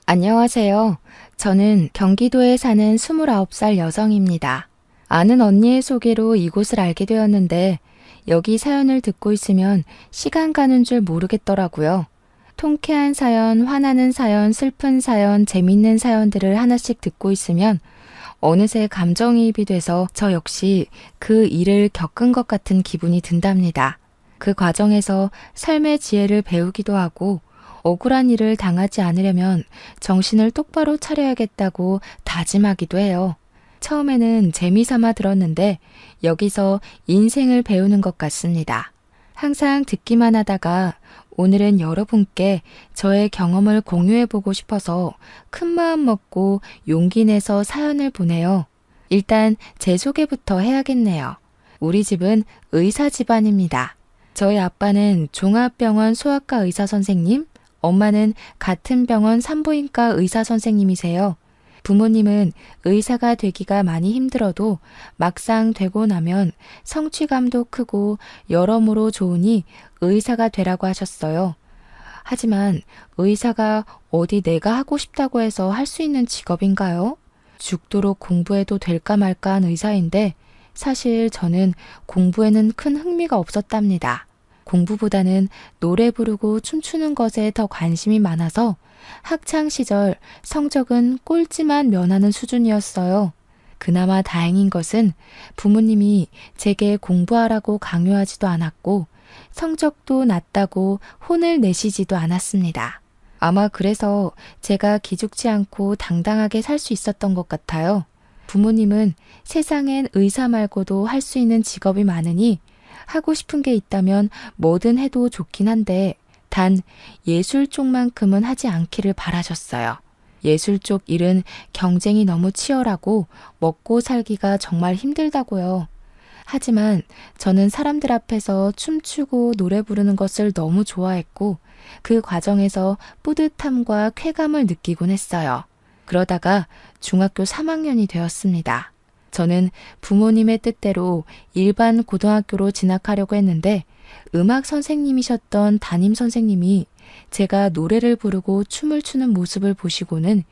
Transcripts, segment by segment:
안녕하세요. 저는 경기도에 사는 29살 여성입니다. 아는 언니의 소개로 이곳을 알게 되었는데 여기 사연을 듣고 있으면 시간 가는 줄 모르겠더라고요. 통쾌한 사연, 화나는 사연, 슬픈 사연, 재밌는 사연들을 하나씩 듣고 있으면 어느새 감정이입이 돼서 저 역시 그 일을 겪은 것 같은 기분이 든답니다. 그 과정에서 삶의 지혜를 배우기도 하고 억울한 일을 당하지 않으려면 정신을 똑바로 차려야겠다고 다짐하기도 해요. 처음에는 재미삼아 들었는데 여기서 인생을 배우는 것 같습니다. 항상 듣기만 하다가 오늘은 여러분께 저의 경험을 공유해보고 싶어서 큰 마음 먹고 용기 내서 사연을 보내요. 일단 제 소개부터 해야겠네요. 우리 집은 의사 집안입니다. 저희 아빠는 종합병원 소아과 의사 선생님, 엄마는 같은 병원 산부인과 의사 선생님이세요. 부모님은 의사가 되기가 많이 힘들어도 막상 되고 나면 성취감도 크고 여러모로 좋으니 의사가 되라고 하셨어요. 하지만 의사가 어디 내가 하고 싶다고 해서 할 수 있는 직업인가요? 죽도록 공부해도 될까 말까 한 의사인데 사실 저는 공부에는 큰 흥미가 없었답니다. 공부보다는 노래 부르고 춤추는 것에 더 관심이 많아서 학창 시절 성적은 꼴찌만 면하는 수준이었어요. 그나마 다행인 것은 부모님이 제게 공부하라고 강요하지도 않았고 성적도 낮다고 혼을 내시지도 않았습니다. 아마 그래서 제가 기죽지 않고 당당하게 살 수 있었던 것 같아요. 부모님은 세상엔 의사 말고도 할 수 있는 직업이 많으니 하고 싶은 게 있다면 뭐든 해도 좋긴 한데 단 예술 쪽만큼은 하지 않기를 바라셨어요. 예술 쪽 일은 경쟁이 너무 치열하고 먹고 살기가 정말 힘들다고요. 하지만 저는 사람들 앞에서 춤추고 노래 부르는 것을 너무 좋아했고 그 과정에서 뿌듯함과 쾌감을 느끼곤 했어요. 그러다가 중학교 3학년이 되었습니다. 저는 부모님의 뜻대로 일반 고등학교로 진학하려고 했는데 음악 선생님이셨던 담임 선생님이 제가 노래를 부르고 춤을 추는 모습을 보시고는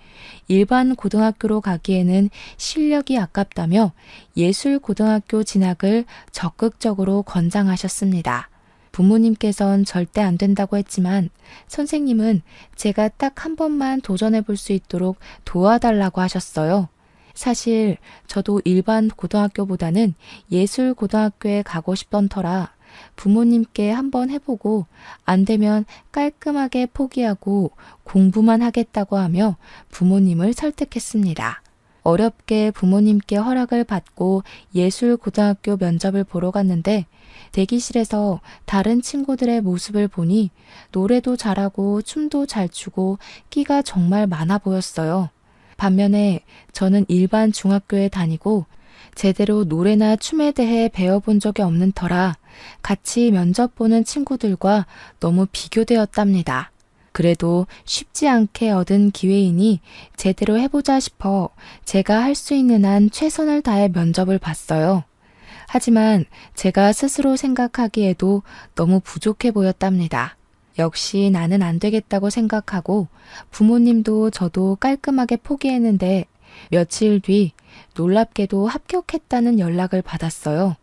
일반 고등학교로 가기에는 실력이 아깝다며 예술 고등학교 진학을 적극적으로 권장하셨습니다. 부모님께선 절대 안 된다고 했지만 선생님은 제가 딱 한 번만 도전해 볼 수 있도록 도와달라고 하셨어요. 사실 저도 일반 고등학교보다는 예술 고등학교에 가고 싶던 터라 부모님께 한번 해보고 안 되면 깔끔하게 포기하고 공부만 하겠다고 하며 부모님을 설득했습니다. 어렵게 부모님께 허락을 받고 예술 고등학교 면접을 보러 갔는데 대기실에서 다른 친구들의 모습을 보니 노래도 잘하고 춤도 잘 추고 끼가 정말 많아 보였어요. 반면에 저는 일반 중학교에 다니고 제대로 노래나 춤에 대해 배워본 적이 없는 터라 같이 면접 보는 친구들과 너무 비교되었답니다. 그래도 쉽지 않게 얻은 기회이니 제대로 해보자 싶어 제가 할 수 있는 한 최선을 다해 면접을 봤어요. 하지만 제가 스스로 생각하기에도 너무 부족해 보였답니다. 역시 나는 안 되겠다고 생각하고 부모님도 저도 깔끔하게 포기했는데 며칠 뒤 놀랍게도 합격했다는 연락을 받았어요.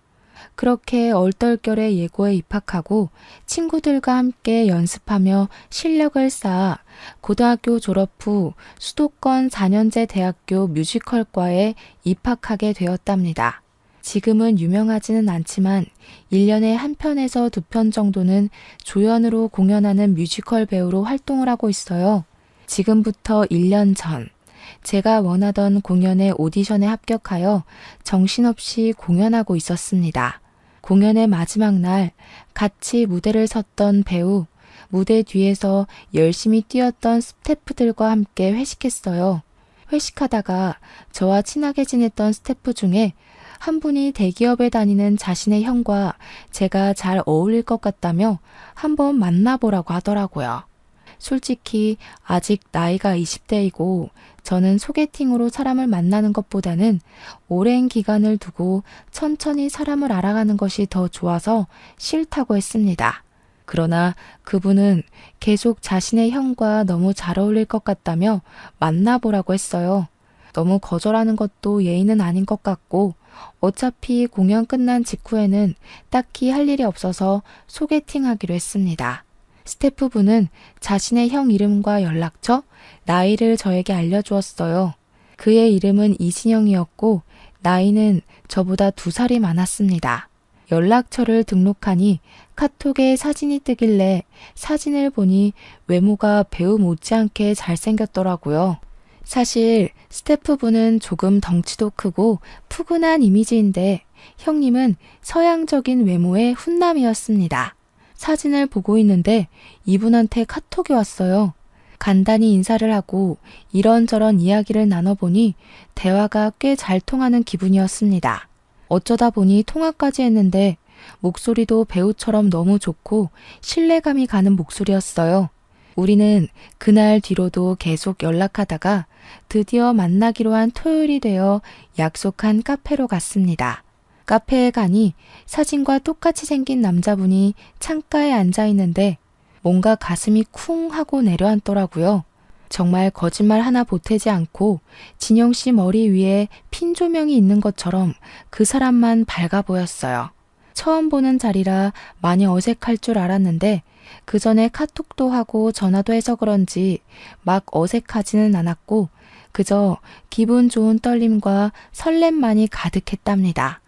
그렇게 얼떨결에 예고에 입학하고 친구들과 함께 연습하며 실력을 쌓아 고등학교 졸업 후 수도권 4년제 대학교 뮤지컬과에 입학하게 되었답니다. 지금은 유명하지는 않지만 1년에 한 편에서 2편 정도는 조연으로 공연하는 뮤지컬 배우로 활동을 하고 있어요. 지금부터 1년 전 제가 원하던 공연의 오디션에 합격하여 정신없이 공연하고 있었습니다. 공연의 마지막 날 같이 무대를 섰던 배우, 무대 뒤에서 열심히 뛰었던 스태프들과 함께 회식했어요. 회식하다가 저와 친하게 지냈던 스태프 중에 한 분이 대기업에 다니는 자신의 형과 제가 잘 어울릴 것 같다며 한번 만나보라고 하더라고요. 솔직히 아직 나이가 20대이고 저는 소개팅으로 사람을 만나는 것보다는 오랜 기간을 두고 천천히 사람을 알아가는 것이 더 좋아서 싫다고 했습니다. 그러나 그분은 계속 자신의 형과 너무 잘 어울릴 것 같다며 만나보라고 했어요. 너무 거절하는 것도 예의는 아닌 것 같고 어차피 공연 끝난 직후에는 딱히 할 일이 없어서 소개팅하기로 했습니다. 스태프분은 자신의 형 이름과 연락처, 나이를 저에게 알려주었어요. 그의 이름은 이진영이었고 나이는 저보다 2살이 많았습니다. 연락처를 등록하니 카톡에 사진이 뜨길래 사진을 보니 외모가 배우 못지않게 잘생겼더라고요. 사실 스태프분은 조금 덩치도 크고 푸근한 이미지인데 형님은 서양적인 외모의 훈남이었습니다. 사진을 보고 있는데 이분한테 카톡이 왔어요. 간단히 인사를 하고 이런저런 이야기를 나눠보니 대화가 꽤 잘 통하는 기분이었습니다. 어쩌다 보니 통화까지 했는데 목소리도 배우처럼 너무 좋고 신뢰감이 가는 목소리였어요. 우리는 그날 뒤로도 계속 연락하다가 드디어 만나기로 한 토요일이 되어 약속한 카페로 갔습니다. 카페에 가니 사진과 똑같이 생긴 남자분이 창가에 앉아 있는데 뭔가 가슴이 쿵 하고 내려앉더라고요. 정말 거짓말 하나 보태지 않고 진영 씨 머리 위에 핀 조명이 있는 것처럼 그 사람만 밝아 보였어요. 처음 보는 자리라 많이 어색할 줄 알았는데 그 전에 카톡도 하고 전화도 해서 그런지 막 어색하지는 않았고 그저 기분 좋은 떨림과 설렘만이 가득했답니다.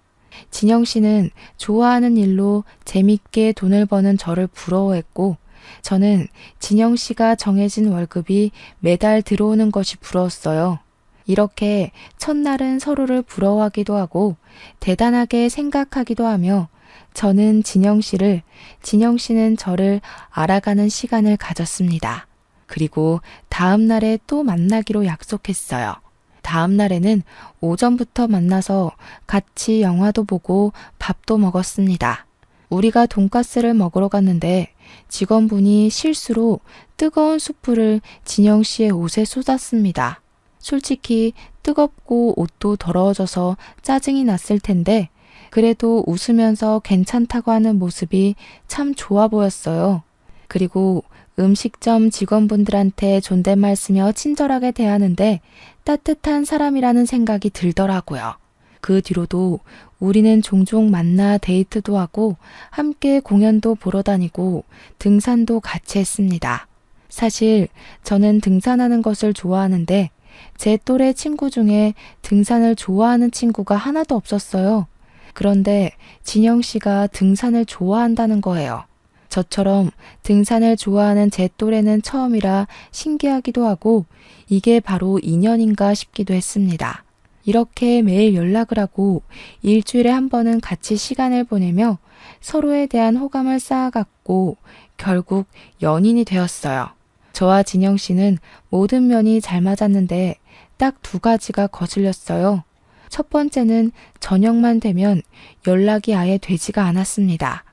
진영 씨는 좋아하는 일로 재밌게 돈을 버는 저를 부러워했고 저는 진영 씨가 정해진 월급이 매달 들어오는 것이 부러웠어요. 이렇게 첫날은 서로를 부러워하기도 하고 대단하게 생각하기도 하며 저는 진영 씨를, 진영 씨는 저를 알아가는 시간을 가졌습니다. 그리고 다음 날에 또 만나기로 약속했어요. 다음 날에는 오전부터 만나서 같이 영화도 보고 밥도 먹었습니다. 우리가 돈가스를 먹으러 갔는데 직원분이 실수로 뜨거운 수프를 진영 씨의 옷에 쏟았습니다. 솔직히 뜨겁고 옷도 더러워져서 짜증이 났을 텐데 그래도 웃으면서 괜찮다고 하는 모습이 참 좋아 보였어요. 그리고 음식점 직원분들한테 존댓말 쓰며 친절하게 대하는데 따뜻한 사람이라는 생각이 들더라고요. 그 뒤로도 우리는 종종 만나 데이트도 하고 함께 공연도 보러 다니고 등산도 같이 했습니다. 사실 저는 등산하는 것을 좋아하는데 제 또래 친구 중에 등산을 좋아하는 친구가 하나도 없었어요. 그런데 진영 씨가 등산을 좋아한다는 거예요. 저처럼 등산을 좋아하는 제 또래는 처음이라 신기하기도 하고 이게 바로 인연인가 싶기도 했습니다. 이렇게 매일 연락을 하고 일주일에 한 번은 같이 시간을 보내며 서로에 대한 호감을 쌓아갔고 결국 연인이 되었어요. 저와 진영 씨는 모든 면이 잘 맞았는데 딱 2가지가 거슬렸어요. 첫 번째는 저녁만 되면 연락이 아예 되지가 않았습니다.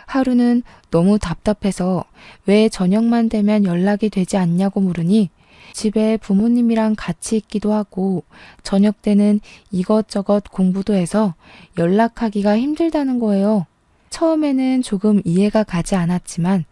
하루는 너무 답답해서 왜 저녁만 되면 연락이 되지 않냐고 물으니 집에 부모님이랑 같이 있기도 하고 저녁 때는 이것저것 공부도 해서 연락하기가 힘들다는 거예요. 처음에는 조금 이해가 가지 않았지만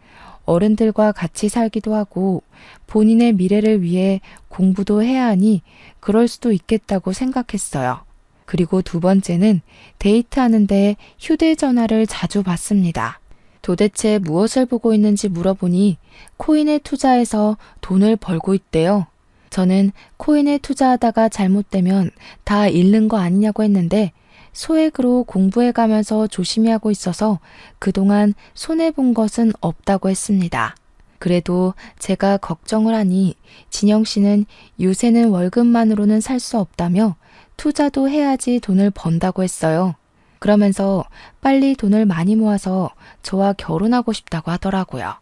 어른들과 같이 살기도 하고 본인의 미래를 위해 공부도 해야 하니 그럴 수도 있겠다고 생각했어요. 그리고 2번째는 데이트하는데 휴대전화를 자주 받습니다. 도대체 무엇을 보고 있는지 물어보니 코인에 투자해서 돈을 벌고 있대요. 저는 코인에 투자하다가 잘못되면 다 잃는 거 아니냐고 했는데 소액으로 공부해 가면서 조심히 하고 있어서 그동안 손해본 것은 없다고 했습니다. 그래도 제가 걱정을 하니 진영 씨는 요새는 월급만으로는 살 수 없다며 투자도 해야지 돈을 번다고 했어요. 그러면서 빨리 돈을 많이 모아서 저와 결혼하고 싶다고 하더라고요.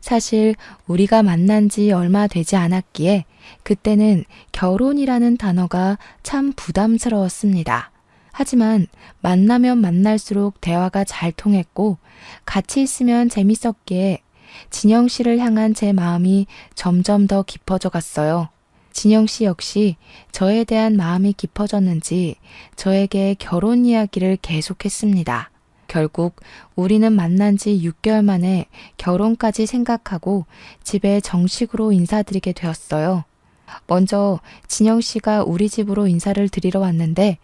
사실 우리가 만난 지 얼마 되지 않았기에 그때는 결혼이라는 단어가 참 부담스러웠습니다. 하지만 만나면 만날수록 대화가 잘 통했고 같이 있으면 재밌었기에 진영 씨를 향한 제 마음이 점점 더 깊어져 갔어요. 진영 씨 역시 저에 대한 마음이 깊어졌는지 저에게 결혼 이야기를 계속했습니다. 결국 우리는 만난 지 6개월 만에 결혼까지 생각하고 집에 정식으로 인사드리게 되었어요. 먼저 진영 씨가 우리 집으로 인사를 드리러 왔는데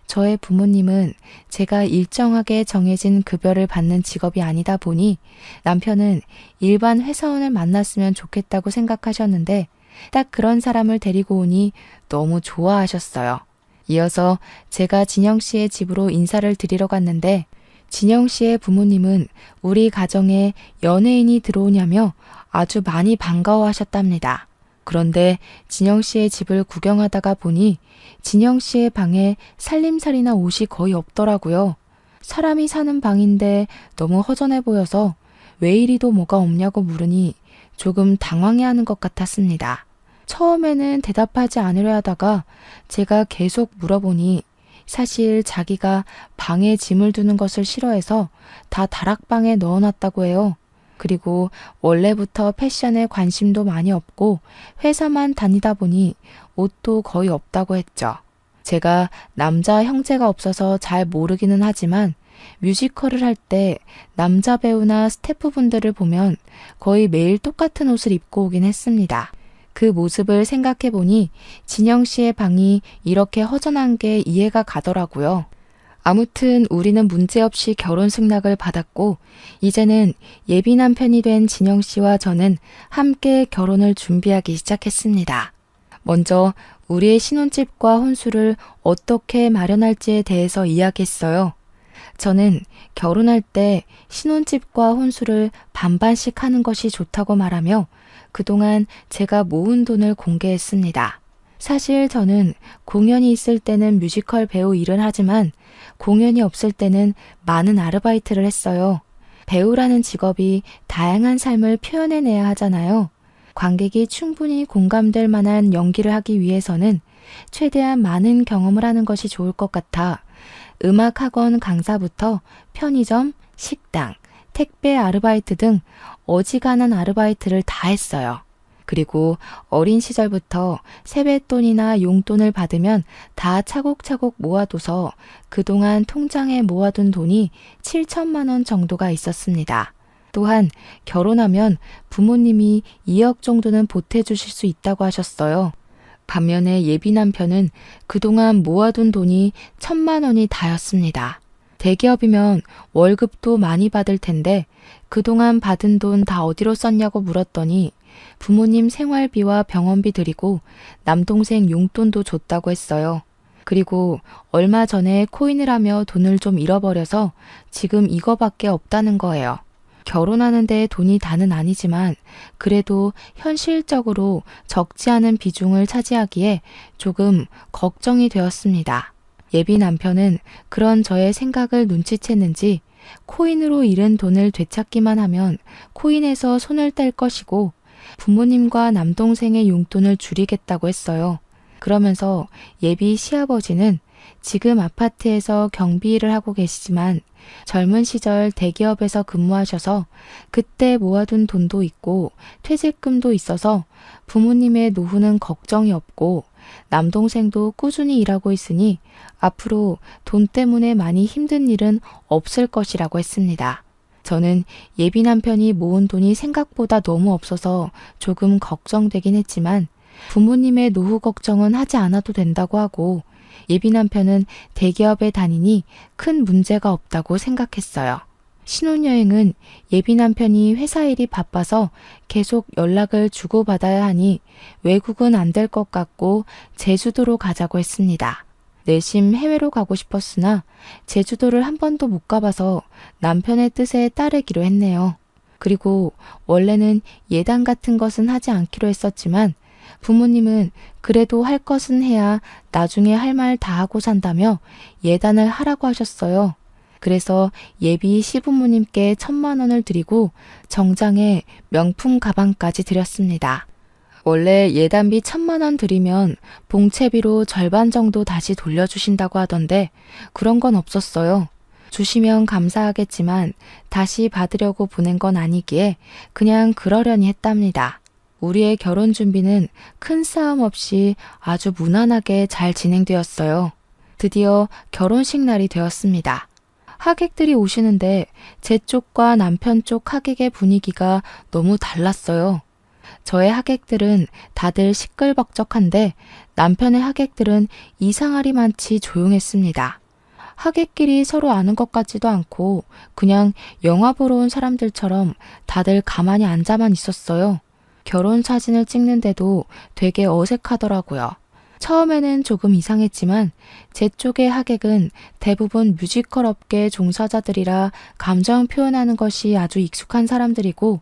저의 부모님은 제가 일정하게 정해진 급여를 받는 직업이 아니다 보니 남편은 일반 회사원을 만났으면 좋겠다고 생각하셨는데 딱 그런 사람을 데리고 오니 너무 좋아하셨어요. 이어서 제가 진영 씨의 집으로 인사를 드리러 갔는데 진영 씨의 부모님은 우리 가정에 연예인이 들어오냐며 아주 많이 반가워하셨답니다. 그런데 진영 씨의 집을 구경하다가 보니 진영 씨의 방에 살림살이나 옷이 거의 없더라고요. 사람이 사는 방인데 너무 허전해 보여서 왜 이리도 뭐가 없냐고 물으니 조금 당황해하는 것 같았습니다. 처음에는 대답하지 않으려 하다가 제가 계속 물어보니 사실 자기가 방에 짐을 두는 것을 싫어해서 다 다락방에 넣어놨다고 해요. 그리고 원래부터 패션에 관심도 많이 없고 회사만 다니다 보니 옷도 거의 없다고 했죠. 제가 남자 형제가 없어서 잘 모르기는 하지만 뮤지컬을 할 때 남자 배우나 스태프분들을 보면 거의 매일 똑같은 옷을 입고 오긴 했습니다. 그 모습을 생각해 보니 진영 씨의 방이 이렇게 허전한 게 이해가 가더라고요. 아무튼 우리는 문제없이 결혼 승낙을 받았고 이제는 예비 남편이 된 진영 씨와 저는 함께 결혼을 준비하기 시작했습니다. 먼저 우리의 신혼집과 혼수를 어떻게 마련할지에 대해서 이야기했어요. 저는 결혼할 때 신혼집과 혼수를 반반씩 하는 것이 좋다고 말하며 그동안 제가 모은 돈을 공개했습니다. 사실 저는 공연이 있을 때는 뮤지컬 배우 일을 하지만 공연이 없을 때는 많은 아르바이트를 했어요. 배우라는 직업이 다양한 삶을 표현해내야 하잖아요. 관객이 충분히 공감될 만한 연기를 하기 위해서는 최대한 많은 경험을 하는 것이 좋을 것 같아 음악학원 강사부터 편의점, 식당, 택배 아르바이트 등 어지간한 아르바이트를 다 했어요. 그리고 어린 시절부터 세뱃돈이나 용돈을 받으면 다 차곡차곡 모아둬서 그동안 통장에 모아둔 돈이 7천만 원 정도가 있었습니다. 또한 결혼하면 부모님이 2억 정도는 보태주실 수 있다고 하셨어요. 반면에 예비 남편은 그동안 모아둔 돈이 1,000만 원이 다였습니다. 대기업이면 월급도 많이 받을 텐데 그동안 받은 돈 다 어디로 썼냐고 물었더니 부모님 생활비와 병원비 드리고 남동생 용돈도 줬다고 했어요. 그리고 얼마 전에 코인을 하며 돈을 좀 잃어버려서 지금 이거밖에 없다는 거예요. 결혼하는데 돈이 다는 아니지만 그래도 현실적으로 적지 않은 비중을 차지하기에 조금 걱정이 되었습니다. 예비 남편은 그런 저의 생각을 눈치챘는지 코인으로 잃은 돈을 되찾기만 하면 코인에서 손을 뗄 것이고 부모님과 남동생의 용돈을 줄이겠다고 했어요. 그러면서 예비 시아버지는 지금 아파트에서 경비 일을 하고 계시지만 젊은 시절 대기업에서 근무하셔서 그때 모아둔 돈도 있고 퇴직금도 있어서 부모님의 노후는 걱정이 없고 남동생도 꾸준히 일하고 있으니 앞으로 돈 때문에 많이 힘든 일은 없을 것이라고 했습니다. 저는 예비 남편이 모은 돈이 생각보다 너무 없어서 조금 걱정되긴 했지만 부모님의 노후 걱정은 하지 않아도 된다고 하고 예비 남편은 대기업에 다니니 큰 문제가 없다고 생각했어요. 신혼여행은 예비 남편이 회사 일이 바빠서 계속 연락을 주고받아야 하니 외국은 안 될 것 같고 제주도로 가자고 했습니다. 내심 해외로 가고 싶었으나 제주도를 한 번도 못 가봐서 남편의 뜻에 따르기로 했네요. 그리고 원래는 예단 같은 것은 하지 않기로 했었지만 부모님은 그래도 할 것은 해야 나중에 할 말 다 하고 산다며 예단을 하라고 하셨어요. 그래서 예비 시부모님께 1,000만 원을 드리고 정장에 명품 가방까지 드렸습니다. 원래 예단비 1,000만 원 드리면 봉채비로 절반 정도 다시 돌려주신다고 하던데 그런 건 없었어요. 주시면 감사하겠지만 다시 받으려고 보낸 건 아니기에 그냥 그러려니 했답니다. 우리의 결혼 준비는 큰 싸움 없이 아주 무난하게 잘 진행되었어요. 드디어 결혼식 날이 되었습니다. 하객들이 오시는데 제 쪽과 남편 쪽 하객의 분위기가 너무 달랐어요. 저의 하객들은 다들 시끌벅적한데 남편의 하객들은 이상하리만치 조용했습니다. 하객끼리 서로 아는 것 같지도 않고 그냥 영화 보러 온 사람들처럼 다들 가만히 앉아만 있었어요. 결혼 사진을 찍는데도 되게 어색하더라고요. 처음에는 조금 이상했지만 제 쪽의 하객은 대부분 뮤지컬 업계 종사자들이라 감정 표현하는 것이 아주 익숙한 사람들이고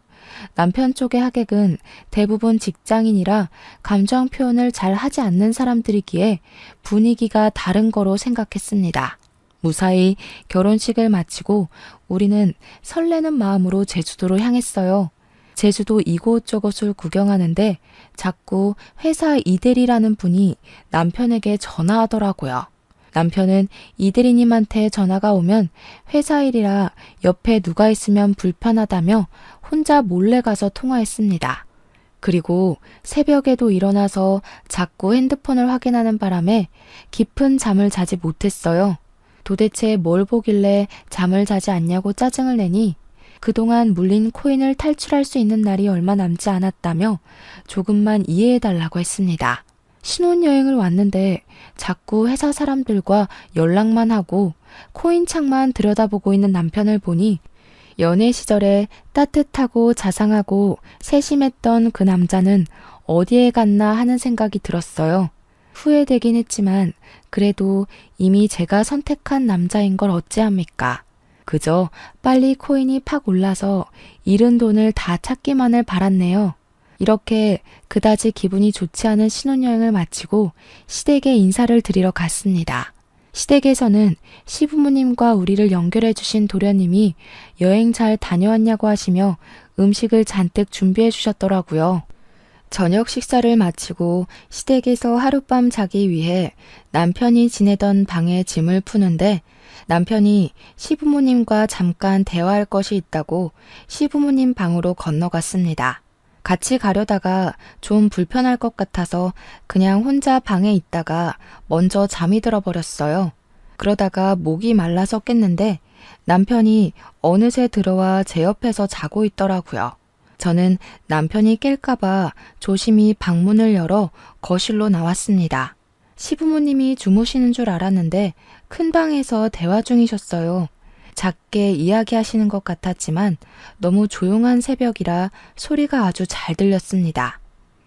남편 쪽의 하객은 대부분 직장인이라 감정 표현을 잘 하지 않는 사람들이기에 분위기가 다른 거로 생각했습니다. 무사히 결혼식을 마치고 우리는 설레는 마음으로 제주도로 향했어요. 제주도 이곳저곳을 구경하는데 자꾸 회사 이대리라는 분이 남편에게 전화하더라고요. 남편은 이대리님한테 전화가 오면 회사 일이라 옆에 누가 있으면 불편하다며 혼자 몰래 가서 통화했습니다. 그리고 새벽에도 일어나서 자꾸 핸드폰을 확인하는 바람에 깊은 잠을 자지 못했어요. 도대체 뭘 보길래 잠을 자지 않냐고 짜증을 내니 그동안 물린 코인을 탈출할 수 있는 날이 얼마 남지 않았다며 조금만 이해해달라고 했습니다. 신혼여행을 왔는데 자꾸 회사 사람들과 연락만 하고 코인창만 들여다보고 있는 남편을 보니 연애 시절에 따뜻하고 자상하고 세심했던 그 남자는 어디에 갔나 하는 생각이 들었어요. 후회되긴 했지만 그래도 이미 제가 선택한 남자인 걸 어찌합니까? 그저 빨리 코인이 팍 올라서 잃은 돈을 다 찾기만을 바랐네요. 이렇게 그다지 기분이 좋지 않은 신혼여행을 마치고 시댁에 인사를 드리러 갔습니다. 시댁에서는 시부모님과 우리를 연결해 주신 도련님이 여행 잘 다녀왔냐고 하시며 음식을 잔뜩 준비해 주셨더라고요. 저녁 식사를 마치고 시댁에서 하룻밤 자기 위해 남편이 지내던 방에 짐을 푸는데 남편이 시부모님과 잠깐 대화할 것이 있다고 시부모님 방으로 건너갔습니다. 같이 가려다가 좀 불편할 것 같아서 그냥 혼자 방에 있다가 먼저 잠이 들어버렸어요. 그러다가 목이 말라서 깼는데 남편이 어느새 들어와 제 옆에서 자고 있더라고요. 저는 남편이 깰까봐 조심히 방문을 열어 거실로 나왔습니다. 시부모님이 주무시는 줄 알았는데 큰 방에서 대화 중이셨어요. 작게 이야기하시는 것 같았지만 너무 조용한 새벽이라 소리가 아주 잘 들렸습니다.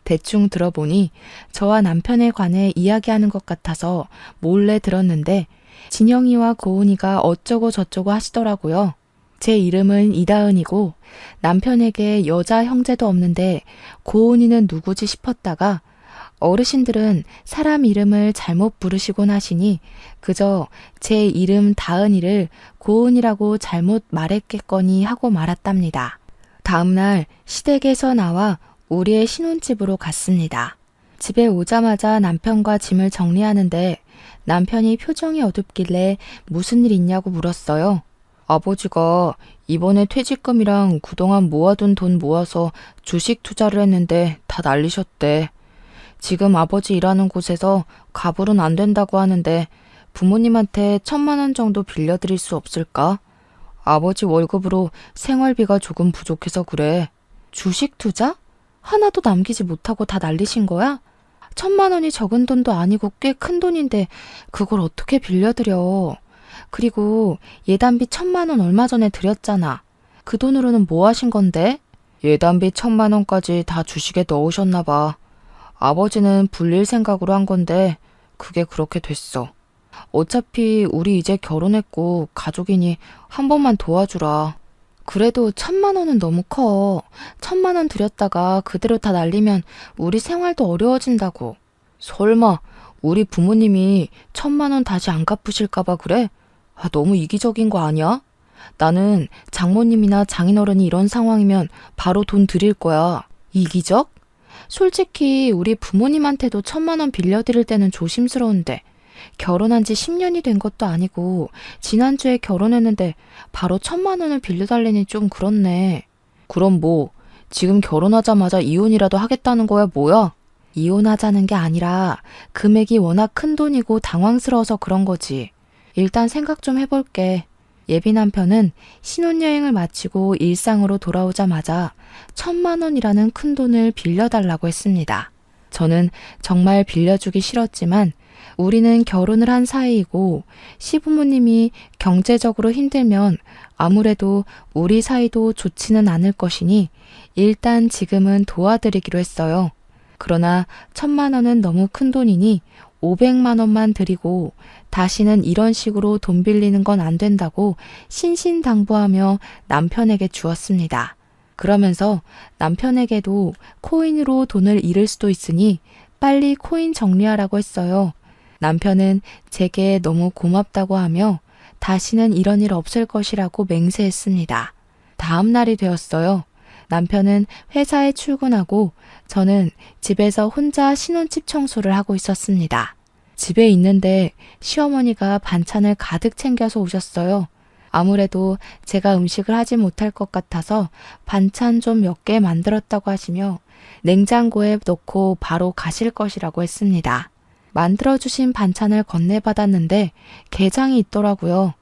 대충 들어보니 저와 남편에 관해 이야기하는 것 같아서 몰래 들었는데 진영이와 고은이가 어쩌고 저쩌고 하시더라고요. 제 이름은 이다은이고 남편에게 여자 형제도 없는데 고은이는 누구지 싶었다가 어르신들은 사람 이름을 잘못 부르시곤 하시니 그저 제 이름 다은이를 고은이라고 잘못 말했겠거니 하고 말았답니다. 다음날 시댁에서 나와 우리의 신혼집으로 갔습니다. 집에 오자마자 남편과 짐을 정리하는데 남편이 표정이 어둡길래 무슨 일 있냐고 물었어요. 아버지가 이번에 퇴직금이랑 그동안 모아둔 돈 모아서 주식 투자를 했는데 다 날리셨대. 지금 아버지 일하는 곳에서 가불은 안 된다고 하는데 부모님한테 1,000만 원 정도 빌려드릴 수 없을까? 아버지 월급으로 생활비가 조금 부족해서 그래. 주식 투자? 하나도 남기지 못하고 다 날리신 거야? 1,000만 원이 적은 돈도 아니고 꽤 큰 돈인데 그걸 어떻게 빌려드려. 그리고 예단비 1,000만 원 얼마 전에 드렸잖아. 그 돈으로는 뭐 하신 건데? 예단비 1,000만 원까지 다 주식에 넣으셨나 봐. 아버지는 불릴 생각으로 한 건데 그게 그렇게 됐어. 어차피 우리 이제 결혼했고 가족이니 한 번만 도와주라. 그래도 1,000만 원은 너무 커. 1,000만 원 들였다가 그대로 다 날리면 우리 생활도 어려워진다고. 설마 우리 부모님이 1,000만 원 다시 안 갚으실까 봐 그래? 너무 이기적인 거 아니야? 나는 장모님이나 장인어른이 이런 상황이면 바로 돈 드릴 거야. 이기적? 솔직히 우리 부모님한테도 1,000만 원 빌려드릴 때는 조심스러운데 결혼한 지 10년이 된 것도 아니고 지난주에 결혼했는데 바로 1,000만 원을 빌려달래니 좀 그렇네. 그럼 뭐 지금 결혼하자마자 이혼이라도 하겠다는 거야 뭐야? 이혼하자는 게 아니라 금액이 워낙 큰 돈이고 당황스러워서 그런 거지. 일단 생각 좀 해볼게. 예비 남편은 신혼여행을 마치고 일상으로 돌아오자마자 1,000만 원이라는 큰 돈을 빌려달라고 했습니다. 저는 정말 빌려주기 싫었지만 우리는 결혼을 한 사이이고 시부모님이 경제적으로 힘들면 아무래도 우리 사이도 좋지는 않을 것이니 일단 지금은 도와드리기로 했어요. 그러나 1,000만 원은 너무 큰 돈이니 500만 원만 드리고 다시는 이런 식으로 돈 빌리는 건 안 된다고 신신당부하며 남편에게 주었습니다. 그러면서 남편에게도 코인으로 돈을 잃을 수도 있으니 빨리 코인 정리하라고 했어요. 남편은 제게 너무 고맙다고 하며 다시는 이런 일 없을 것이라고 맹세했습니다. 다음 날이 되었어요. 남편은 회사에 출근하고 저는 집에서 혼자 신혼집 청소를 하고 있었습니다. 집에 있는데 시어머니가 반찬을 가득 챙겨서 오셨어요. 아무래도 제가 음식을 하지 못할 것 같아서 반찬 좀 몇 개 만들었다고 하시며 냉장고에 넣고 바로 가실 것이라고 했습니다. 만들어주신 반찬을 건네받았는데 게장이 있더라고요.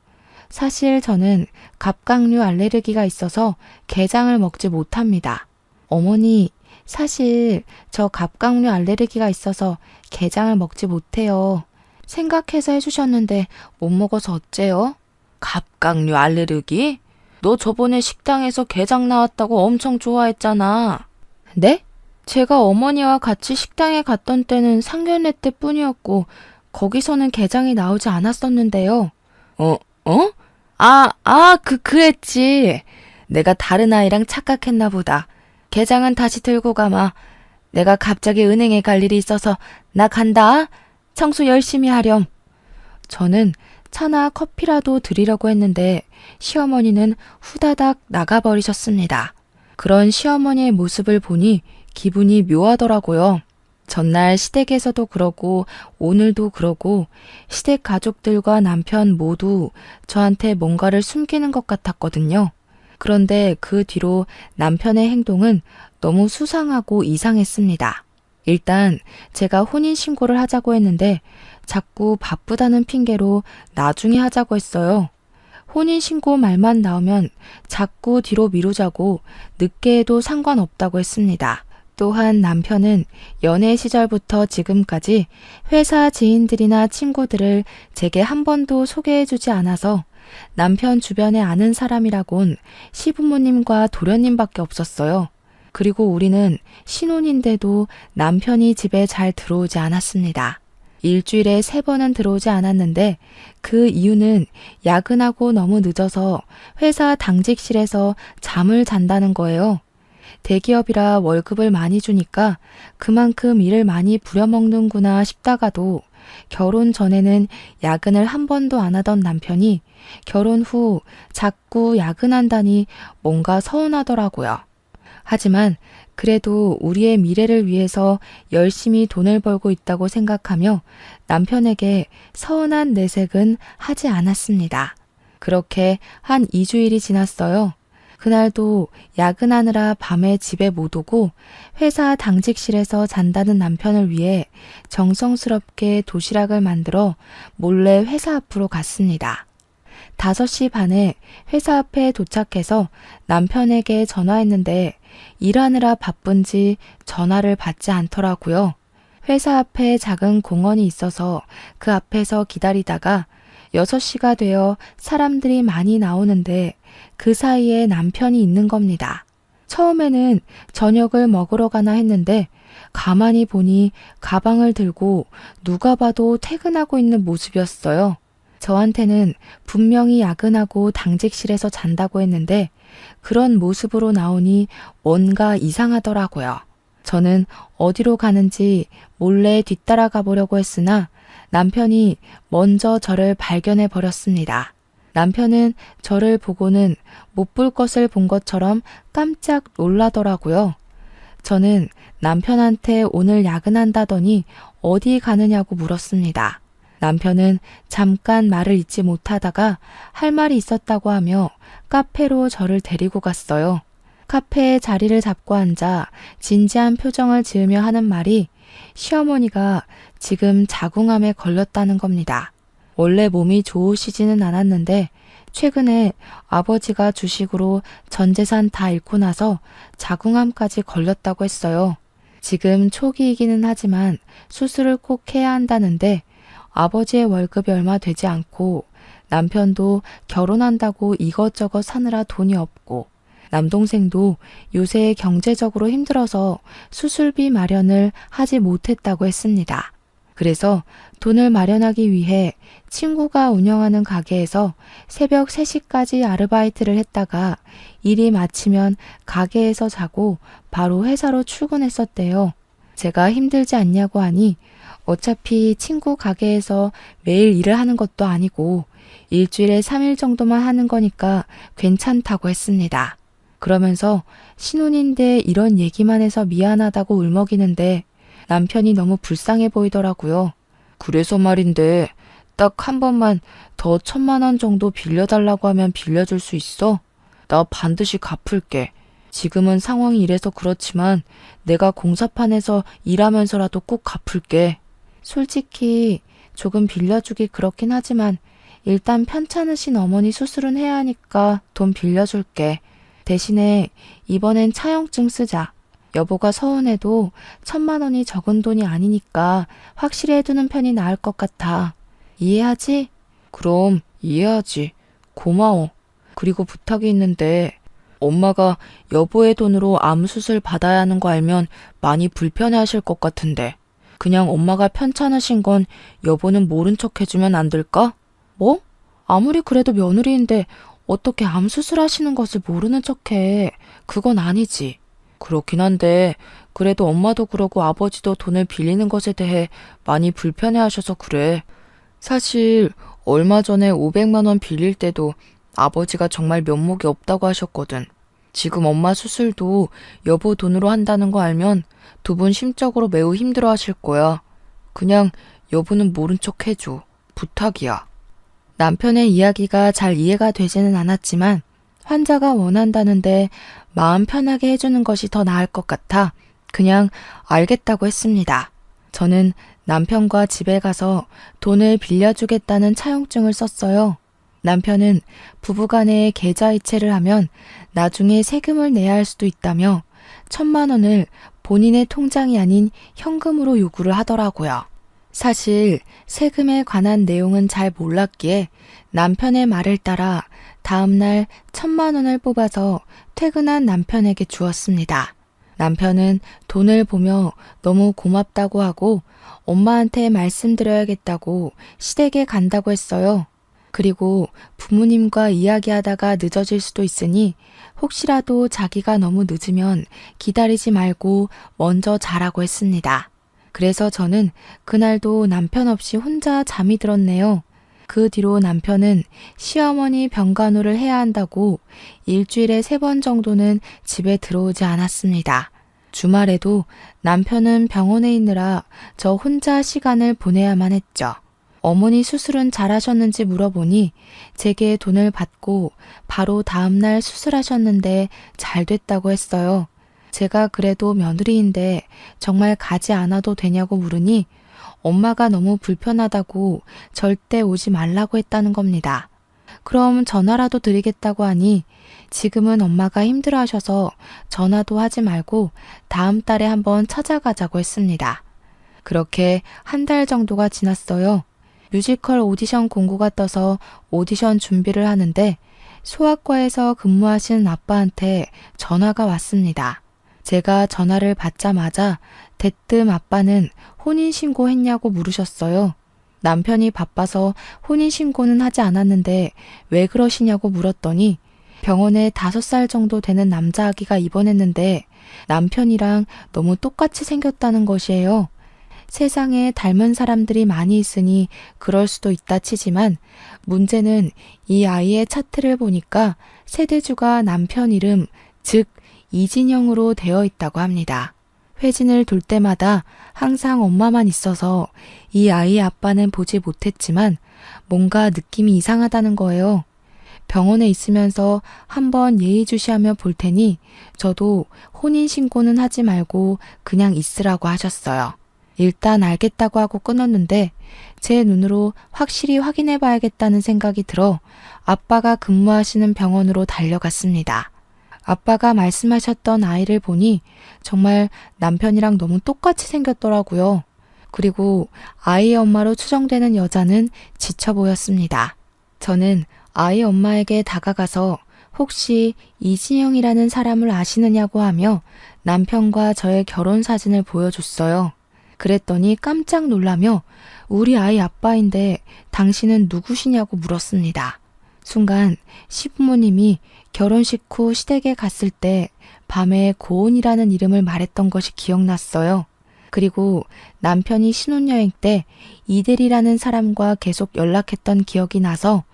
사실 저는 갑각류 알레르기가 있어서 게장을 먹지 못합니다. 어머니, 사실 저 갑각류 알레르기가 있어서 게장을 먹지 못해요. 생각해서 해주셨는데 못 먹어서 어째요? 갑각류 알레르기? 너 저번에 식당에서 게장 나왔다고 엄청 좋아했잖아. 네? 제가 어머니와 같이 식당에 갔던 때는 상견례 때뿐이었고 거기서는 게장이 나오지 않았었는데요. 그랬지. 내가 다른 아이랑 착각했나 보다. 게장은 다시 들고 가마. 내가 갑자기 은행에 갈 일이 있어서 나 간다. 청소 열심히 하렴. 저는 차나 커피라도 드리려고 했는데 시어머니는 후다닥 나가버리셨습니다. 그런 시어머니의 모습을 보니 기분이 묘하더라고요. 전날 시댁에서도 그러고 오늘도 그러고 시댁 가족들과 남편 모두 저한테 뭔가를 숨기는 것 같았거든요. 그런데 그 뒤로 남편의 행동은 너무 수상하고 이상했습니다. 일단 제가 혼인신고를 하자고 했는데 자꾸 바쁘다는 핑계로 나중에 하자고 했어요. 혼인신고 말만 나오면 자꾸 뒤로 미루자고 늦게 해도 상관없다고 했습니다. 또한 남편은 연애 시절부터 지금까지 회사 지인들이나 친구들을 제게 한 번도 소개해주지 않아서 남편 주변에 아는 사람이라곤 시부모님과 도련님밖에 없었어요. 그리고 우리는 신혼인데도 남편이 집에 잘 들어오지 않았습니다. 일주일에 3번은 들어오지 않았는데 그 이유는 야근하고 너무 늦어서 회사 당직실에서 잠을 잔다는 거예요. 대기업이라 월급을 많이 주니까 그만큼 일을 많이 부려먹는구나 싶다가도 결혼 전에는 야근을 한 번도 안 하던 남편이 결혼 후 자꾸 야근한다니 뭔가 서운하더라고요. 하지만 그래도 우리의 미래를 위해서 열심히 돈을 벌고 있다고 생각하며 남편에게 서운한 내색은 하지 않았습니다. 그렇게 한 2주일이 지났어요. 그날도 야근하느라 밤에 집에 못 오고 회사 당직실에서 잔다는 남편을 위해 정성스럽게 도시락을 만들어 몰래 회사 앞으로 갔습니다. 5시 반에 회사 앞에 도착해서 남편에게 전화했는데 일하느라 바쁜지 전화를 받지 않더라고요. 회사 앞에 작은 공원이 있어서 그 앞에서 기다리다가 6시가 되어 사람들이 많이 나오는데 그 사이에 남편이 있는 겁니다. 처음에는 저녁을 먹으러 가나 했는데 가만히 보니 가방을 들고 누가 봐도 퇴근하고 있는 모습이었어요. 저한테는 분명히 야근하고 당직실에서 잔다고 했는데 그런 모습으로 나오니 뭔가 이상하더라고요. 저는 어디로 가는지 몰래 뒤따라가 보려고 했으나 남편이 먼저 저를 발견해 버렸습니다. 남편은 저를 보고는 못 볼 것을 본 것처럼 깜짝 놀라더라고요. 저는 남편한테 오늘 야근한다더니 어디 가느냐고 물었습니다. 남편은 잠깐 말을 잇지 못하다가 할 말이 있었다고 하며 카페로 저를 데리고 갔어요. 카페에 자리를 잡고 앉아 진지한 표정을 지으며 하는 말이 시어머니가 지금 자궁암에 걸렸다는 겁니다. 원래 몸이 좋으시지는 않았는데 최근에 아버지가 주식으로 전 재산 다 잃고 나서 자궁암까지 걸렸다고 했어요. 지금 초기이기는 하지만 수술을 꼭 해야 한다는데 아버지의 월급이 얼마 되지 않고 남편도 결혼한다고 이것저것 사느라 돈이 없고 남동생도 요새 경제적으로 힘들어서 수술비 마련을 하지 못했다고 했습니다. 그래서 돈을 마련하기 위해 친구가 운영하는 가게에서 새벽 3시까지 아르바이트를 했다가 일이 마치면 가게에서 자고 바로 회사로 출근했었대요. 제가 힘들지 않냐고 하니 어차피 친구 가게에서 매일 일을 하는 것도 아니고 일주일에 3일 정도만 하는 거니까 괜찮다고 했습니다. 그러면서 신혼인데 이런 얘기만 해서 미안하다고 울먹이는데 남편이 너무 불쌍해 보이더라고요. 그래서 말인데 딱 한 번만 더 1,000만 원 정도 빌려달라고 하면 빌려줄 수 있어? 나 반드시 갚을게. 지금은 상황이 이래서 그렇지만 내가 공사판에서 일하면서라도 꼭 갚을게. 솔직히 조금 빌려주기 그렇긴 하지만 일단 편찮으신 어머니 수술은 해야 하니까 돈 빌려줄게. 대신에 이번엔 차용증 쓰자. 여보가 서운해도 1,000만 원이 적은 돈이 아니니까 확실히 해두는 편이 나을 것 같아. 이해하지? 그럼 이해하지. 고마워. 그리고 부탁이 있는데 엄마가 여보의 돈으로 암 수술 받아야 하는 거 알면 많이 불편해하실 것 같은데 그냥 엄마가 편찮으신 건 여보는 모른 척 해주면 안 될까? 뭐? 아무리 그래도 며느리인데 어떻게 암 수술하시는 것을 모르는 척해. 그건 아니지. 그렇긴 한데 그래도 엄마도 그러고 아버지도 돈을 빌리는 것에 대해 많이 불편해하셔서 그래. 사실 얼마 전에 500만 원 빌릴 때도 아버지가 정말 면목이 없다고 하셨거든. 지금 엄마 수술도 여보 돈으로 한다는 거 알면 두 분 심적으로 매우 힘들어 하실 거야. 그냥 여보는 모른 척 해줘. 부탁이야. 남편의 이야기가 잘 이해가 되지는 않았지만 환자가 원한다는데 마음 편하게 해주는 것이 더 나을 것 같아 그냥 알겠다고 했습니다. 저는 남편과 집에 가서 돈을 빌려주겠다는 차용증을 썼어요. 남편은 부부간에 계좌이체를 하면 나중에 세금을 내야 할 수도 있다며 1,000만 원을 본인의 통장이 아닌 현금으로 요구를 하더라고요. 사실 세금에 관한 내용은 잘 몰랐기에 남편의 말을 따라 다음날 1,000만 원을 뽑아서 퇴근한 남편에게 주었습니다. 남편은 돈을 보며 너무 고맙다고 하고 엄마한테 말씀드려야겠다고 시댁에 간다고 했어요. 그리고 부모님과 이야기하다가 늦어질 수도 있으니 혹시라도 자기가 너무 늦으면 기다리지 말고 먼저 자라고 했습니다. 그래서 저는 그날도 남편 없이 혼자 잠이 들었네요. 그 뒤로 남편은 시어머니 병간호를 해야 한다고 일주일에 3번 정도는 집에 들어오지 않았습니다. 주말에도 남편은 병원에 있느라 저 혼자 시간을 보내야만 했죠. 어머니 수술은 잘하셨는지 물어보니 제게 돈을 받고 바로 다음날 수술하셨는데 잘 됐다고 했어요. 제가 그래도 며느리인데 정말 가지 않아도 되냐고 물으니 엄마가 너무 불편하다고 절대 오지 말라고 했다는 겁니다. 그럼 전화라도 드리겠다고 하니 지금은 엄마가 힘들어하셔서 전화도 하지 말고 다음 달에 한번 찾아가자고 했습니다. 그렇게 한 달 정도가 지났어요. 뮤지컬 오디션 공고가 떠서 오디션 준비를 하는데 소아과에서 근무하시는 아빠한테 전화가 왔습니다. 제가 전화를 받자마자 대뜸 아빠는 혼인신고 했냐고 물으셨어요. 남편이 바빠서 혼인신고는 하지 않았는데 왜 그러시냐고 물었더니 병원에 5살 정도 되는 남자아기가 입원했는데 남편이랑 너무 똑같이 생겼다는 것이에요. 세상에 닮은 사람들이 많이 있으니 그럴 수도 있다 치지만 문제는 이 아이의 차트를 보니까 세대주가 남편 이름, 즉 이진영으로 되어 있다고 합니다. 회진을 돌 때마다 항상 엄마만 있어서 이 아이의 아빠는 보지 못했지만 뭔가 느낌이 이상하다는 거예요. 병원에 있으면서 한번 예의주시하며 볼 테니 저도 혼인신고는 하지 말고 그냥 있으라고 하셨어요. 일단 알겠다고 하고 끊었는데 제 눈으로 확실히 확인해 봐야겠다는 생각이 들어 아빠가 근무하시는 병원으로 달려갔습니다. 아빠가 말씀하셨던 아이를 보니 정말 남편이랑 너무 똑같이 생겼더라고요. 그리고 아이의 엄마로 추정되는 여자는 지쳐 보였습니다. 저는 아이 엄마에게 다가가서 혹시 이진영이라는 사람을 아시느냐고 하며 남편과 저의 결혼 사진을 보여줬어요. 그랬더니 깜짝 놀라며 우리 아이 아빠인데 당신은 누구시냐고 물었습니다. 순간 시부모님이 결혼식 후 시댁에 갔을 때 밤에 고은이라는 이름을 말했던 것이 기억났어요. 그리고 남편이 신혼여행 때 이대리라는 사람과 계속 연락했던 기억이 나서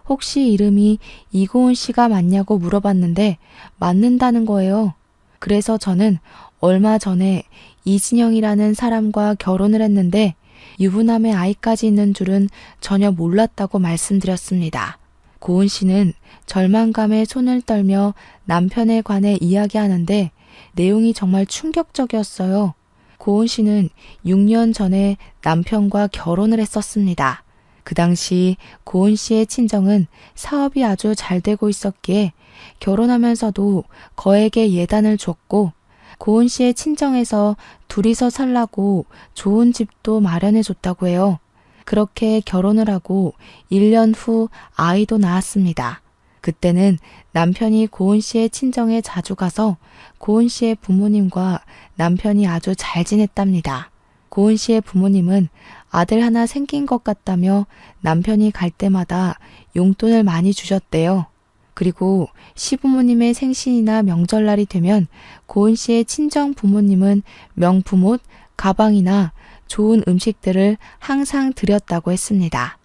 혹시 이름이 이고은 씨가 맞냐고 물어봤는데 맞는다는 거예요. 그래서 저는 얼마 전에 이진영이라는 사람과 결혼을 했는데 유부남의 아이까지 있는 줄은 전혀 몰랐다고 말씀드렸습니다. 고은 씨는 절망감에 손을 떨며 남편에 관해 이야기하는데 내용이 정말 충격적이었어요. 고은 씨는 6년 전에 남편과 결혼을 했었습니다. 그 당시 고은 씨의 친정은 사업이 아주 잘 되고 있었기에 결혼하면서도 거액의 예단을 줬고 고은 씨의 친정에서 둘이서 살라고 좋은 집도 마련해 줬다고 해요. 그렇게 결혼을 하고 1년 후 아이도 낳았습니다. 그때는 남편이 고은 씨의 친정에 자주 가서 고은 씨의 부모님과 남편이 아주 잘 지냈답니다. 고은 씨의 부모님은 아들 하나 생긴 것 같다며 남편이 갈 때마다 용돈을 많이 주셨대요. 그리고 시부모님의 생신이나 명절날이 되면 고은 씨의 친정 부모님은 명품옷, 가방이나 좋은 음식들을 항상 드렸다고 했습니다.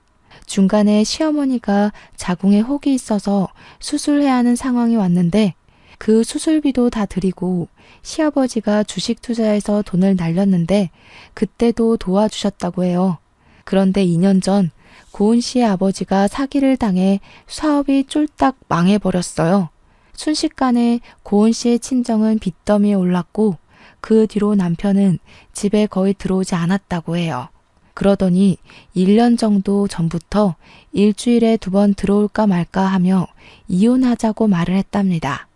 중간에 시어머니가 자궁에 혹이 있어서 수술해야 하는 상황이 왔는데 그 수술비도 다 드리고 시아버지가 주식 투자해서 돈을 날렸는데 그때도 도와주셨다고 해요. 그런데 2년 전 고은 씨의 아버지가 사기를 당해 사업이 쫄딱 망해버렸어요. 순식간에 고은 씨의 친정은 빚더미에 올랐고 그 뒤로 남편은 집에 거의 들어오지 않았다고 해요. 그러더니 1년 정도 전부터 일주일에 2번 들어올까 말까 하며 이혼하자고 말을 했답니다.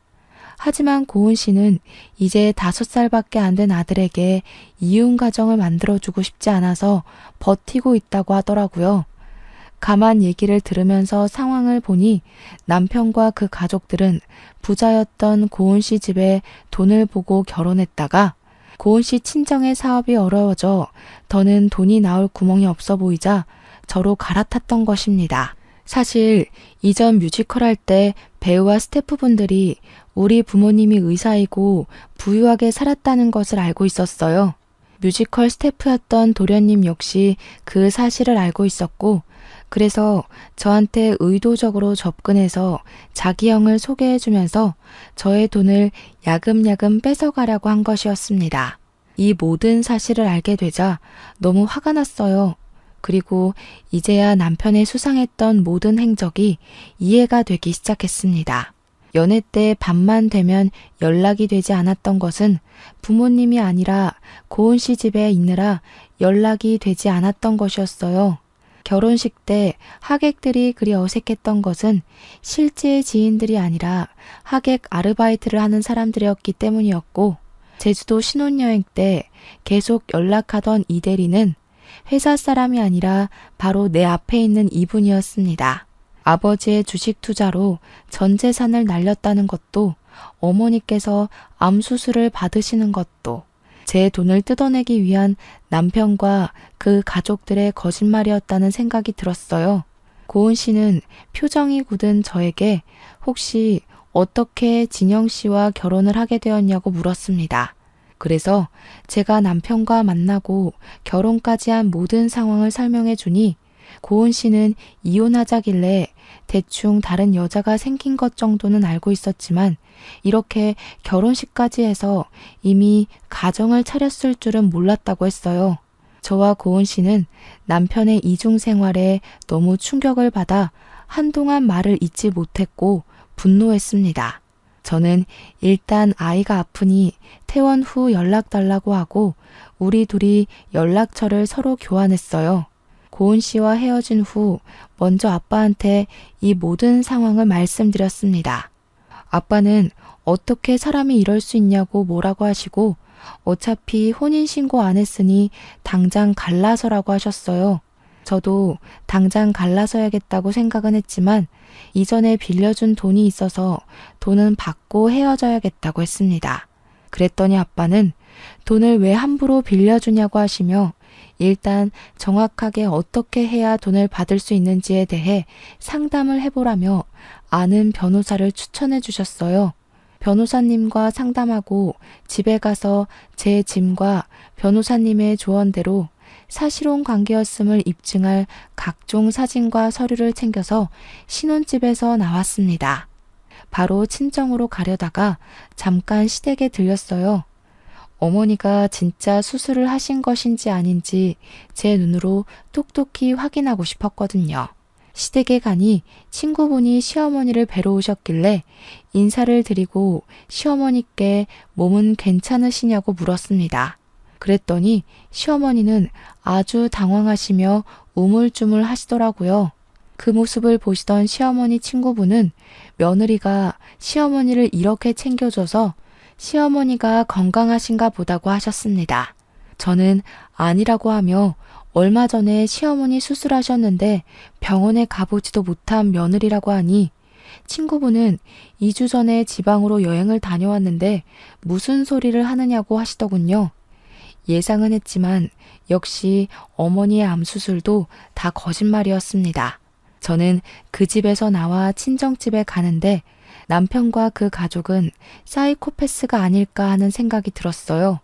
하지만 고은 씨는 이제 5살밖에 안 된 아들에게 이혼 가정을 만들어주고 싶지 않아서 버티고 있다고 하더라고요. 가만 얘기를 들으면서 상황을 보니 남편과 그 가족들은 부자였던 고은 씨 집에 돈을 보고 결혼했다가 고은 씨 친정의 사업이 어려워져 더는 돈이 나올 구멍이 없어 보이자 저로 갈아탔던 것입니다. 사실 이전 뮤지컬 할 때 배우와 스태프분들이 우리 부모님이 의사이고 부유하게 살았다는 것을 알고 있었어요. 뮤지컬 스태프였던 도련님 역시 그 사실을 알고 있었고 그래서 저한테 의도적으로 접근해서 자기 형을 소개해주면서 저의 돈을 야금야금 뺏어가려고 한 것이었습니다. 이 모든 사실을 알게 되자 너무 화가 났어요. 그리고 이제야 남편의 수상했던 모든 행적이 이해가 되기 시작했습니다. 연애 때 밤만 되면 연락이 되지 않았던 것은 부모님이 아니라 고은 씨 집에 있느라 연락이 되지 않았던 것이었어요. 결혼식 때 하객들이 그리 어색했던 것은 실제 지인들이 아니라 하객 아르바이트를 하는 사람들이었기 때문이었고 제주도 신혼여행 때 계속 연락하던 이대리는 회사 사람이 아니라 바로 내 앞에 있는 이분이었습니다. 아버지의 주식 투자로 전 재산을 날렸다는 것도 어머니께서 암 수술을 받으시는 것도 제 돈을 뜯어내기 위한 남편과 그 가족들의 거짓말이었다는 생각이 들었어요. 고은 씨는 표정이 굳은 저에게 혹시 어떻게 진영 씨와 결혼을 하게 되었냐고 물었습니다. 그래서 제가 남편과 만나고 결혼까지 한 모든 상황을 설명해 주니 고은 씨는 이혼하자길래 대충 다른 여자가 생긴 것 정도는 알고 있었지만 이렇게 결혼식까지 해서 이미 가정을 차렸을 줄은 몰랐다고 했어요. 저와 고은 씨는 남편의 이중 생활에 너무 충격을 받아 한동안 말을 잇지 못했고 분노했습니다. 저는 일단 아이가 아프니 퇴원 후 연락 달라고 하고 우리 둘이 연락처를 서로 교환했어요. 고은 씨와 헤어진 후 먼저 아빠한테 이 모든 상황을 말씀드렸습니다. 아빠는 어떻게 사람이 이럴 수 있냐고 뭐라고 하시고 어차피 혼인신고 안 했으니 당장 갈라서라고 하셨어요. 저도 당장 갈라서야겠다고 생각은 했지만 이전에 빌려준 돈이 있어서 돈은 받고 헤어져야겠다고 했습니다. 그랬더니 아빠는 돈을 왜 함부로 빌려주냐고 하시며 일단 정확하게 어떻게 해야 돈을 받을 수 있는지에 대해 상담을 해보라며 아는 변호사를 추천해 주셨어요. 변호사님과 상담하고 집에 가서 제 짐과 변호사님의 조언대로 사실혼 관계였음을 입증할 각종 사진과 서류를 챙겨서 신혼집에서 나왔습니다. 바로 친정으로 가려다가 잠깐 시댁에 들렸어요. 어머니가 진짜 수술을 하신 것인지 아닌지 제 눈으로 똑똑히 확인하고 싶었거든요. 시댁에 가니 친구분이 시어머니를 뵈러 오셨길래 인사를 드리고 시어머니께 몸은 괜찮으시냐고 물었습니다. 그랬더니 시어머니는 아주 당황하시며 우물쭈물 하시더라고요. 그 모습을 보시던 시어머니 친구분은 며느리가 시어머니를 이렇게 챙겨줘서 시어머니가 건강하신가 보다고 하셨습니다. 저는 아니라고 하며 얼마 전에 시어머니 수술하셨는데 병원에 가보지도 못한 며느리라고 하니 친구분은 2주 전에 지방으로 여행을 다녀왔는데 무슨 소리를 하느냐고 하시더군요. 예상은 했지만 역시 어머니의 암수술도 다 거짓말이었습니다. 저는 그 집에서 나와 친정집에 가는데 남편과 그 가족은 사이코패스가 아닐까 하는 생각이 들었어요.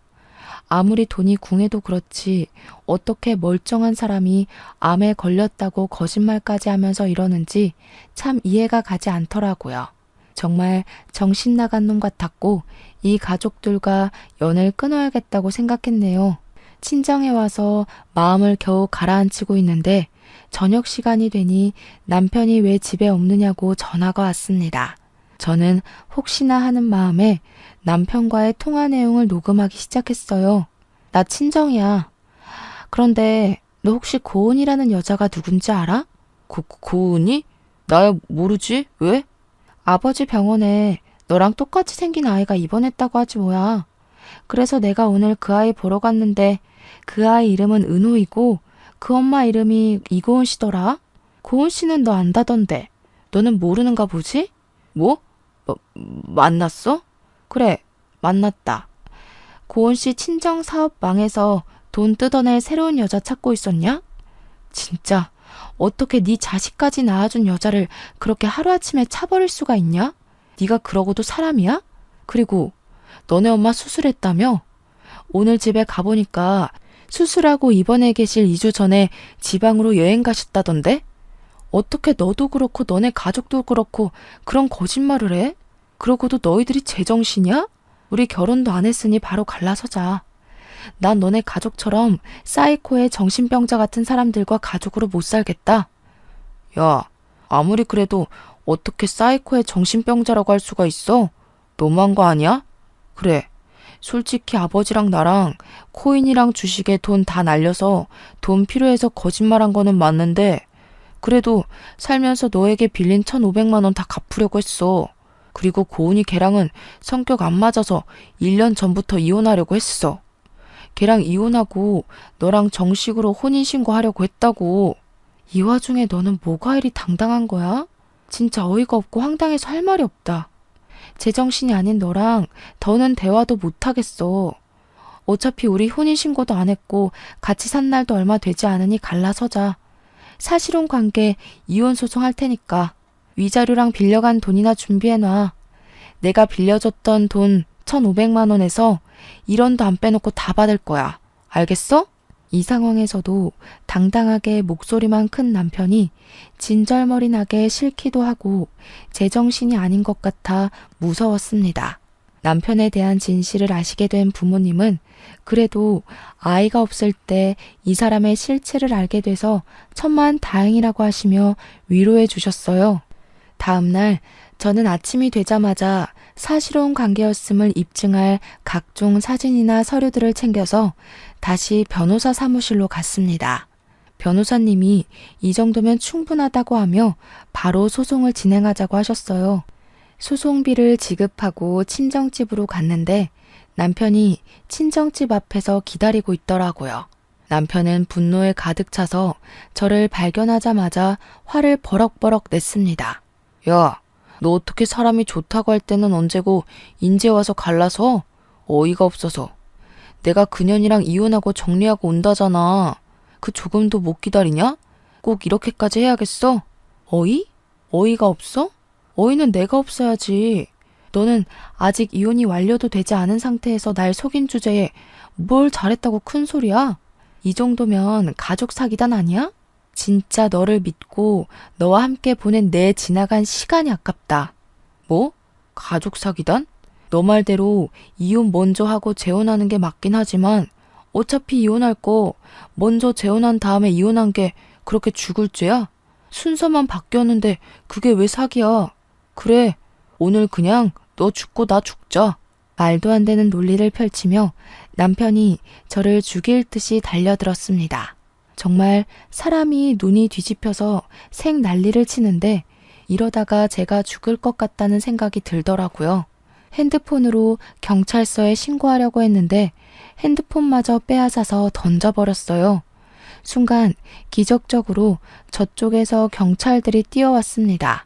아무리 돈이 궁해도 그렇지 어떻게 멀쩡한 사람이 암에 걸렸다고 거짓말까지 하면서 이러는지 참 이해가 가지 않더라고요. 정말 정신 나간 놈 같았고 이 가족들과 연을 끊어야겠다고 생각했네요. 친정에 와서 마음을 겨우 가라앉히고 있는데 저녁 시간이 되니 남편이 왜 집에 없느냐고 전화가 왔습니다. 저는 혹시나 하는 마음에 남편과의 통화 내용을 녹음하기 시작했어요. 나 친정이야. 그런데 너 혹시 고은이라는 여자가 누군지 알아? 고은이? 나야 모르지. 왜? 아버지 병원에 너랑 똑같이 생긴 아이가 입원했다고 하지 뭐야. 그래서 내가 오늘 그 아이 보러 갔는데 그 아이 이름은 은호이고 그 엄마 이름이 이고은 씨더라. 고은 씨는 너 안다던데. 너는 모르는가 보지? 뭐? 만났어? 그래, 만났다. 고은 씨 친정 사업 망해서 돈 뜯어낼 새로운 여자 찾고 있었냐? 진짜 어떻게 네 자식까지 낳아준 여자를 그렇게 하루아침에 차버릴 수가 있냐? 네가 그러고도 사람이야? 그리고 너네 엄마 수술했다며? 오늘 집에 가보니까 수술하고 입원해 계실 2주 전에 지방으로 여행 가셨다던데? 어떻게 너도 그렇고 너네 가족도 그렇고 그런 거짓말을 해? 그러고도 너희들이 제정신이야? 우리 결혼도 안 했으니 바로 갈라서자. 난 너네 가족처럼 사이코의 정신병자 같은 사람들과 가족으로 못 살겠다. 야, 아무리 그래도 어떻게 사이코의 정신병자라고 할 수가 있어? 너무한 거 아니야? 그래, 솔직히 아버지랑 나랑 코인이랑 주식에 돈 다 날려서 돈 필요해서 거짓말한 거는 맞는데 그래도 살면서 너에게 빌린 1,500만 원 다 갚으려고 했어. 그리고 고은이 걔랑은 성격 안 맞아서 1년 전부터 이혼하려고 했어. 걔랑 이혼하고 너랑 정식으로 혼인신고하려고 했다고. 이 와중에 너는 뭐가 이리 당당한 거야? 진짜 어이가 없고 황당해서 할 말이 없다. 제정신이 아닌 너랑 더는 대화도 못하겠어. 어차피 우리 혼인신고도 안 했고 같이 산 날도 얼마 되지 않으니 갈라서자. 사실혼 관계 이혼 소송할 테니까 위자료랑 빌려간 돈이나 준비해놔. 내가 빌려줬던 돈 1,500만 원에서 1원도 안 빼놓고 다 받을 거야. 알겠어? 이 상황에서도 당당하게 목소리만 큰 남편이 진절머리나게 싫기도 하고 제정신이 아닌 것 같아 무서웠습니다. 남편에 대한 진실을 아시게 된 부모님은 그래도 아이가 없을 때 이 사람의 실체를 알게 돼서 천만 다행이라고 하시며 위로해 주셨어요. 다음 날 저는 아침이 되자마자 사실혼 관계였음을 입증할 각종 사진이나 서류들을 챙겨서 다시 변호사 사무실로 갔습니다. 변호사님이 이 정도면 충분하다고 하며 바로 소송을 진행하자고 하셨어요. 소송비를 지급하고 친정집으로 갔는데 남편이 친정집 앞에서 기다리고 있더라고요. 남편은 분노에 가득 차서 저를 발견하자마자 화를 버럭버럭 냈습니다. 야, 너 어떻게 사람이 좋다고 할 때는 언제고 인제 와서 갈라서? 어이가 없어서. 내가 그년이랑 이혼하고 정리하고 온다잖아. 그 조금도 못 기다리냐? 꼭 이렇게까지 해야겠어? 어이? 어이가 없어? 어이는 내가 없어야지. 너는 아직 이혼이 완료도 되지 않은 상태에서 날 속인 주제에 뭘 잘했다고 큰 소리야? 이 정도면 가족 사기단 아니야? 진짜 너를 믿고 너와 함께 보낸 내 지나간 시간이 아깝다. 뭐? 가족 사기단? 너 말대로 이혼 먼저 하고 재혼하는 게 맞긴 하지만 어차피 이혼할 거 먼저 재혼한 다음에 이혼한 게 그렇게 죽을 죄야? 순서만 바뀌었는데 그게 왜 사기야? 그래, 오늘 그냥 너 죽고 나 죽자. 말도 안 되는 논리를 펼치며 남편이 저를 죽일 듯이 달려들었습니다. 정말 사람이 눈이 뒤집혀서 생 난리를 치는데 이러다가 제가 죽을 것 같다는 생각이 들더라고요. 핸드폰으로 경찰서에 신고하려고 했는데 핸드폰마저 빼앗아서 던져버렸어요. 순간 기적적으로 저쪽에서 경찰들이 뛰어왔습니다.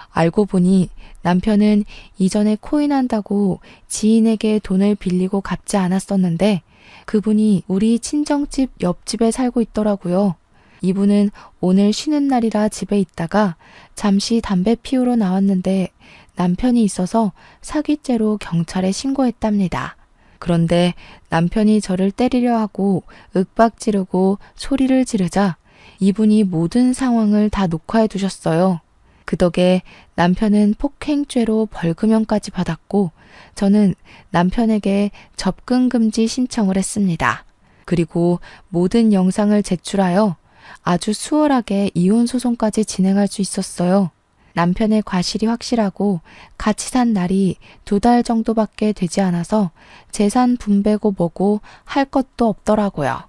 알고 보니 남편은 이전에 코인한다고 지인에게 돈을 빌리고 갚지 않았었는데 그분이 우리 친정집 옆집에 살고 있더라고요. 이분은 오늘 쉬는 날이라 집에 있다가 잠시 담배 피우러 나왔는데 남편이 있어서 사기죄로 경찰에 신고했답니다. 그런데 남편이 저를 때리려 하고 윽박 지르고 소리를 지르자 이분이 모든 상황을 다 녹화해 두셨어요. 그 덕에 남편은 폭행죄로 벌금형까지 받았고 저는 남편에게 접근 금지 신청을 했습니다. 그리고 모든 영상을 제출하여 아주 수월하게 이혼 소송까지 진행할 수 있었어요. 남편의 과실이 확실하고 같이 산 날이 2달 정도밖에 되지 않아서 재산 분배고 뭐고 할 것도 없더라고요.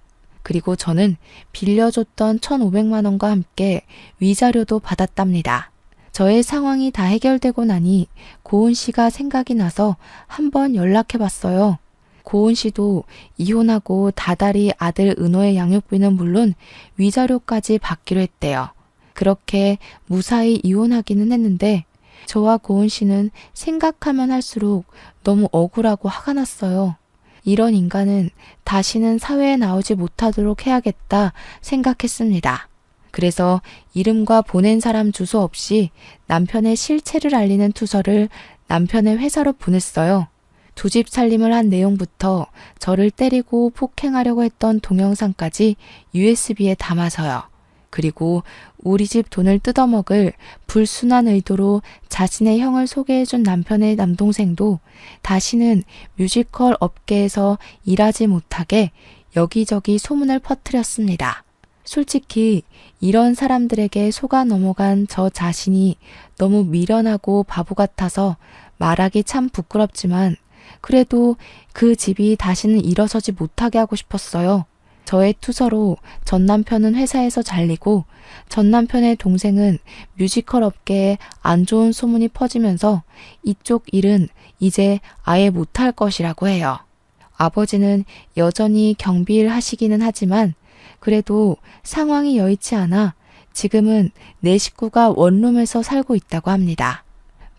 그리고 저는 빌려줬던 1,500만 원과 함께 위자료도 받았답니다. 저의 상황이 다 해결되고 나니 고은 씨가 생각이 나서 한번 연락해봤어요. 고은 씨도 이혼하고 다달이 아들 은호의 양육비는 물론 위자료까지 받기로 했대요. 그렇게 무사히 이혼하기는 했는데 저와 고은 씨는 생각하면 할수록 너무 억울하고 화가 났어요. 이런 인간은 다시는 사회에 나오지 못하도록 해야겠다 생각했습니다. 그래서 이름과 보낸 사람 주소 없이 남편의 실체를 알리는 투서를 남편의 회사로 보냈어요. 2집 살림을 한 내용부터 저를 때리고 폭행하려고 했던 동영상까지 USB에 담아서요. 그리고 우리 집 돈을 뜯어먹을 불순한 의도로 자신의 형을 소개해준 남편의 남동생도 다시는 뮤지컬 업계에서 일하지 못하게 여기저기 소문을 퍼뜨렸습니다. 솔직히 이런 사람들에게 속아 넘어간 저 자신이 너무 미련하고 바보 같아서 말하기 참 부끄럽지만 그래도 그 집이 다시는 일어서지 못하게 하고 싶었어요. 저의 투서로 전 남편은 회사에서 잘리고 전 남편의 동생은 뮤지컬 업계에 안 좋은 소문이 퍼지면서 이쪽 일은 이제 아예 못할 것이라고 해요. 아버지는 여전히 경비일 하시기는 하지만 그래도 상황이 여의치 않아 지금은 내 식구가 원룸에서 살고 있다고 합니다.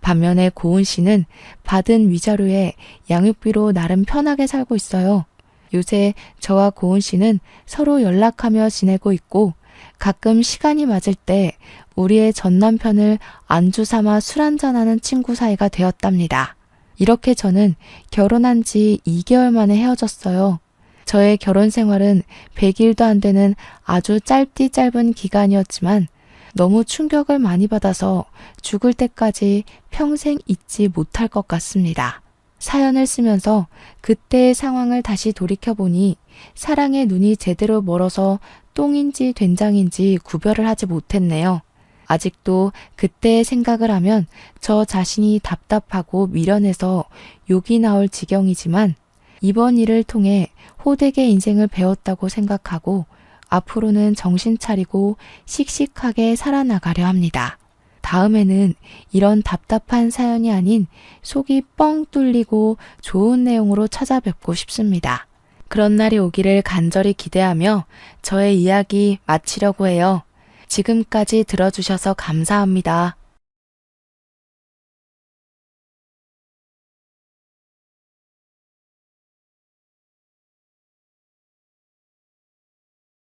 반면에 고은 씨는 받은 위자료에 양육비로 나름 편하게 살고 있어요. 요새 저와 고은 씨는 서로 연락하며 지내고 있고 가끔 시간이 맞을 때 우리의 전 남편을 안주 삼아 술 한잔하는 친구 사이가 되었답니다. 이렇게 저는 결혼한 지 2개월 만에 헤어졌어요. 저의 결혼 생활은 100일도 안 되는 아주 짧디 짧은 기간이었지만 너무 충격을 많이 받아서 죽을 때까지 평생 잊지 못할 것 같습니다. 사연을 쓰면서 그때의 상황을 다시 돌이켜보니 사랑의 눈이 제대로 멀어서 똥인지 된장인지 구별을 하지 못했네요. 아직도 그때의 생각을 하면 저 자신이 답답하고 미련해서 욕이 나올 지경이지만 이번 일을 통해 호되게 인생을 배웠다고 생각하고 앞으로는 정신 차리고 씩씩하게 살아나가려 합니다. 다음에는 이런 답답한 사연이 아닌 속이 뻥 뚫리고 좋은 내용으로 찾아뵙고 싶습니다. 그런 날이 오기를 간절히 기대하며 저의 이야기 마치려고 해요. 지금까지 들어주셔서 감사합니다.